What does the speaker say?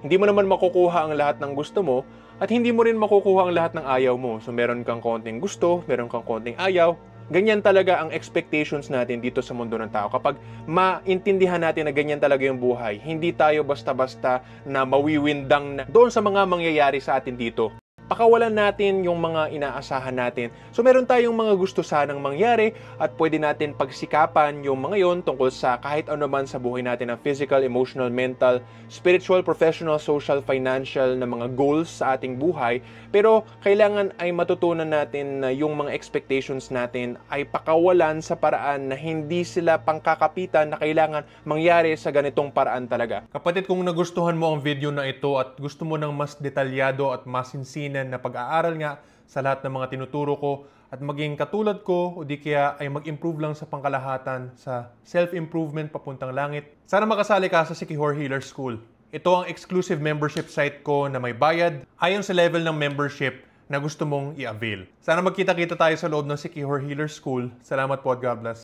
Hindi mo naman makukuha ang lahat ng gusto mo at hindi mo rin makukuha ang lahat ng ayaw mo. So meron kang konting gusto, meron kang konting ayaw. Ganyan talaga ang expectations natin dito sa mundo ng tao. Kapag maintindihan natin na ganyan talaga yung buhay, hindi tayo basta-basta na mawiwindang na doon sa mga mangyayari sa atin dito. Pakawalan natin yung mga inaasahan natin. So meron tayong mga gusto sanang mangyari at pwede natin pagsikapan yung mga yon tungkol sa kahit ano man sa buhay natin ng physical, emotional, mental, spiritual, professional, social, financial na mga goals sa ating buhay. Pero kailangan ay matutunan natin na yung mga expectations natin ay pakawalan sa paraan na hindi sila pangkakapitan na kailangan mangyari sa ganitong paraan talaga. Kapatid, kung nagustuhan mo ang video na ito at gusto mo ng mas detalyado at masinsinan na pag-aaral nga sa lahat ng mga tinuturo ko at maging katulad ko o di kaya ay mag-improve lang sa pangkalahatan sa self-improvement papuntang langit, sana makasali ka sa Sikihor Healer School. Ito ang exclusive membership site ko na may bayad ayon sa level ng membership na gusto mong i-avail. Sana magkita-kita tayo sa loob ng Sikihor Healer School. Salamat po at God bless.